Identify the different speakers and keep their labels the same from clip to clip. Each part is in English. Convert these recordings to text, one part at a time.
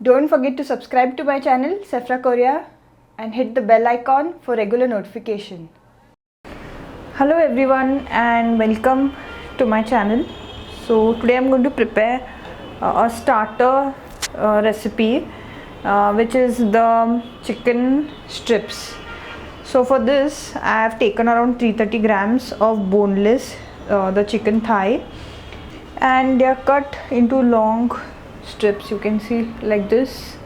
Speaker 1: Don't forget to subscribe to my channel Safra Korea and hit the bell icon for regular notification. Hello everyone and welcome to my channel. So today I'm going to prepare a starter recipe which is the chicken strips. So for this I have taken around 330 grams of boneless the chicken thigh, and they are cut into long strips, you can see like this.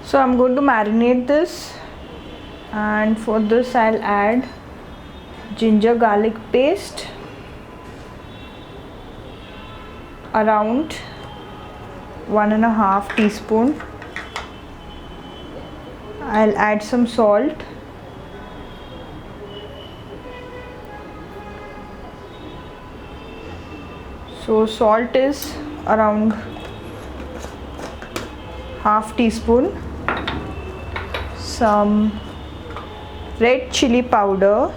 Speaker 1: So I'm going to marinate this, and for this I'll add ginger garlic paste around 1.5 teaspoon. I'll add some salt, so salt is around half teaspoon. Some red chili powder,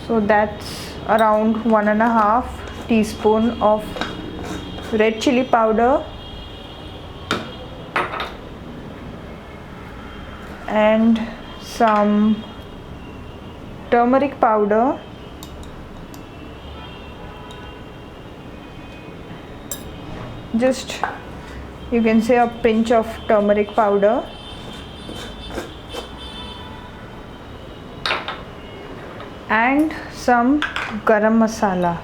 Speaker 1: so that's around 1.5 teaspoon of red chili powder, and some turmeric powder, just you can say a pinch of turmeric powder, and some garam masala,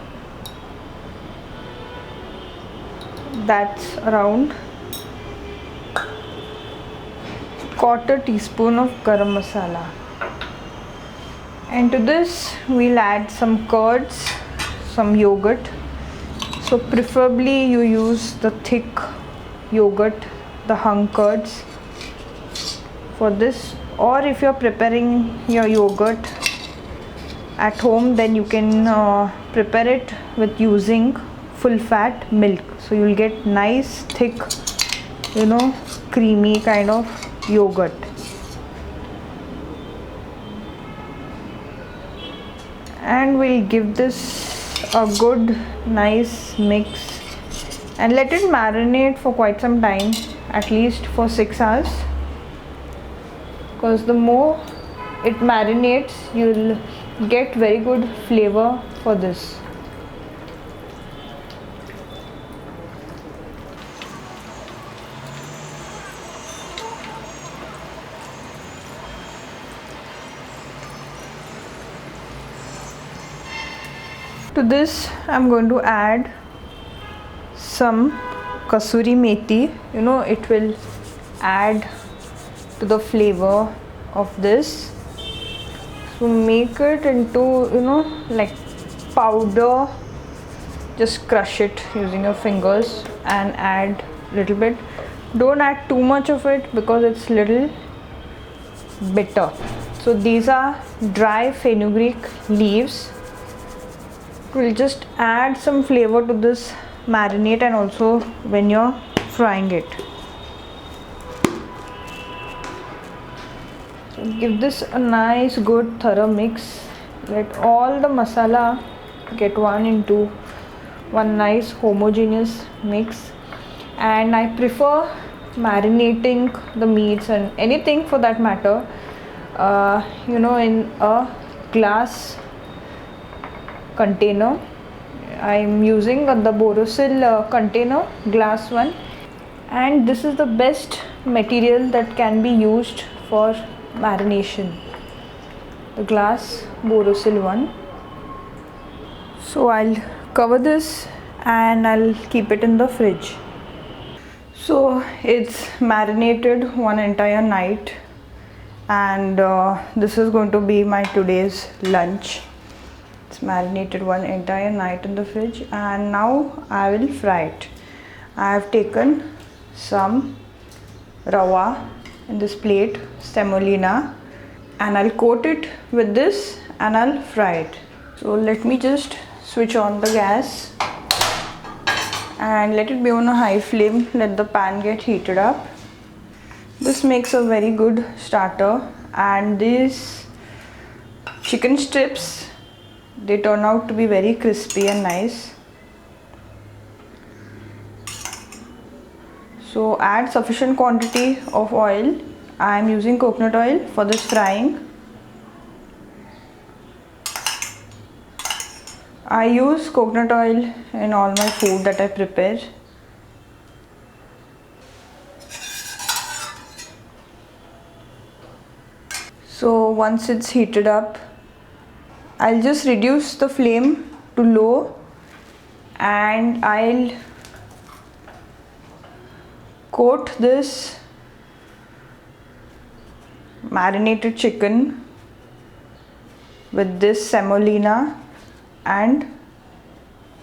Speaker 1: that's around quarter teaspoon of garam masala. And to this we'll add some curds, some yogurt. So preferably you use the thick yogurt, the hung curds for this, or if you're preparing your yogurt at home, then you can prepare it with using full fat milk, so you'll get nice thick, creamy kind of yogurt. And we'll give this a good nice mix and let it marinate for quite some time, at least for 6 hours, because the more it marinates you'll get very good flavor for this. To this I'm going to add some kasuri methi. It will add to the flavor of this. So make it into like powder, just crush it using your fingers and add little bit. Don't add too much of it because it's little bitter. So these are dry fenugreek leaves. We'll just add some flavor to this marinade and also when you're frying it. So give this a nice good thorough mix. Let all the masala get into one nice homogeneous mix. And I prefer marinating the meats and anything for that matter in a glass container. I'm using the Borosil container, glass one, and this is the best material that can be used for marination, the glass Borosil one. So I'll cover this and I'll keep it in the fridge. So it's marinated one entire night, and this is going to be my today's lunch. It's marinated one entire night in the fridge, and now I will fry it. I have taken some rava in this plate, semolina, and I'll coat it with this and I'll fry it. So let me just switch on the gas and let it be on a high flame. Let the pan get heated up. This makes a very good starter, and these chicken strips, they turn out to be very crispy and nice. So add sufficient quantity of oil. I am using coconut oil for this frying. I use coconut oil in all my food that I prepare. So once it's heated up, I'll just reduce the flame to low and I'll coat this marinated chicken with this semolina and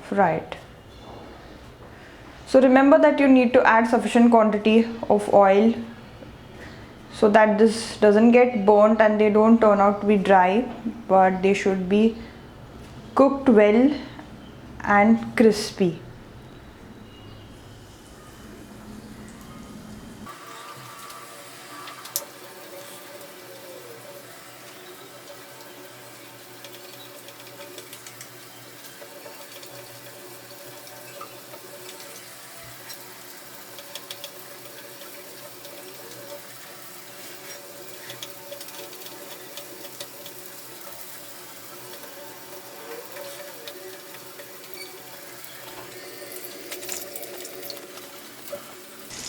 Speaker 1: fry it. So remember that you need to add sufficient quantity of oil so that this doesn't get burnt and they don't turn out to be dry, but they should be cooked well and crispy.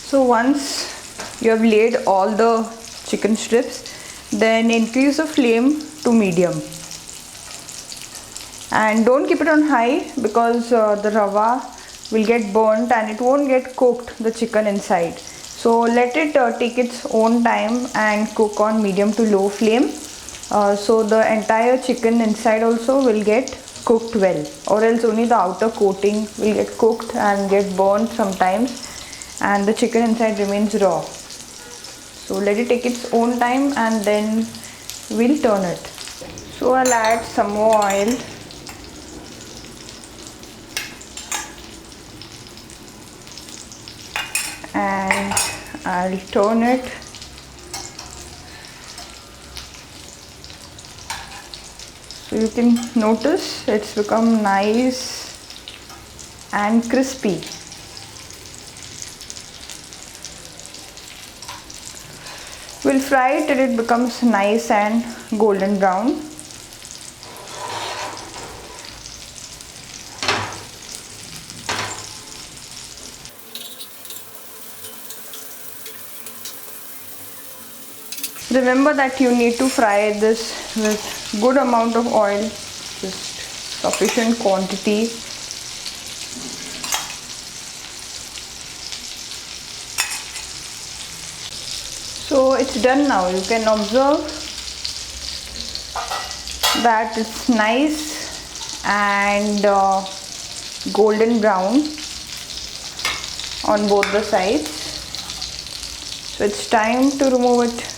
Speaker 1: So once you have laid all the chicken strips, then increase the flame to medium. And don't keep it on high because the rava will get burnt and it won't get cooked, the chicken inside. So let it take its own time and cook on medium to low flame. So the entire chicken inside also will get cooked well, or else only the outer coating will get cooked and get burnt sometimes, and the chicken inside remains raw. So let it take its own time and then we'll turn it. So I'll add some more oil. And I'll turn it. So you can notice it's become nice and crispy. We'll fry it till it becomes nice and golden brown. Remember that you need to fry this with good amount of oil, just sufficient quantity. So it's done now. You can observe that it's nice and golden brown on both the sides. So it's time to remove it.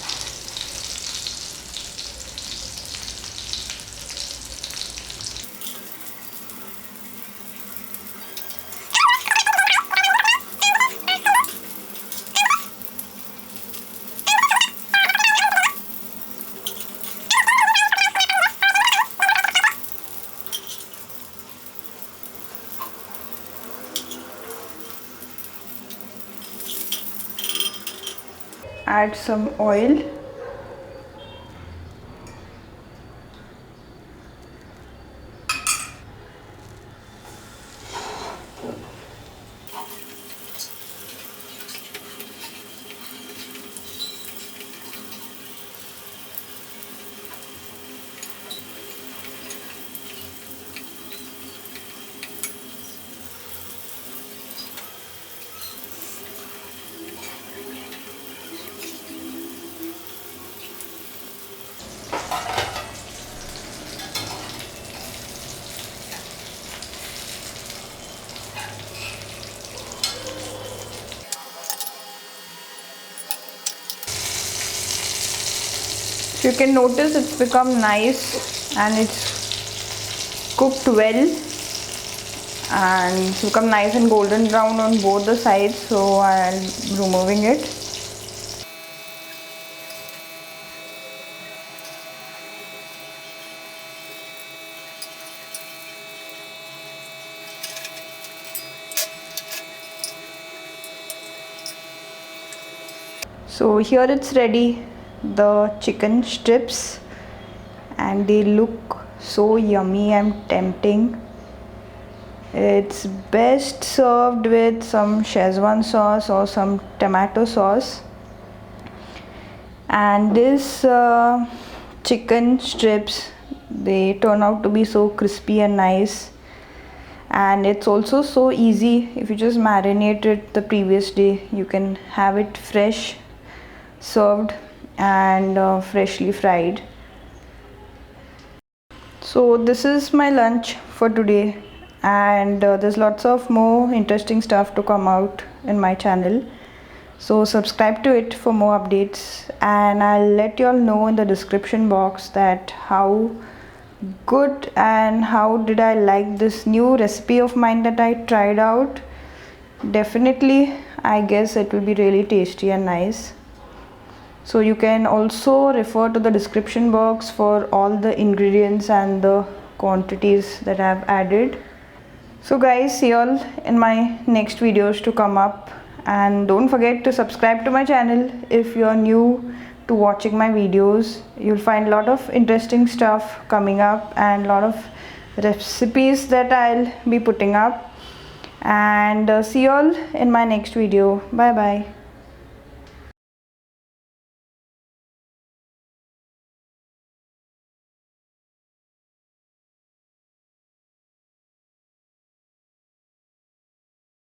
Speaker 1: Add some oil. You can notice it's become nice and it's cooked well and it's become nice and golden brown on both the sides. So I'm removing it. So here it's ready, the chicken strips, and they look so yummy and tempting. It's best served with some Szechuan sauce or some tomato sauce. And this chicken strips, they turn out to be so crispy and nice. And it's also so easy. If you just marinate it the previous day, you can have it fresh served and freshly fried. So this is my lunch for today, and there's lots of more interesting stuff to come out in my channel. So subscribe to it for more updates, and I'll let you all know in the description box that how good and how did I like this new recipe of mine that I tried out. Definitely, I guess it will be really tasty and nice. So you can also refer to the description box for all the ingredients and the quantities that I have added. So guys, see you all in my next videos to come up, and don't forget to subscribe to my channel if you are new to watching my videos. You'll find a lot of interesting stuff coming up and a lot of recipes that I'll be putting up. And see you all in my next video. Bye bye.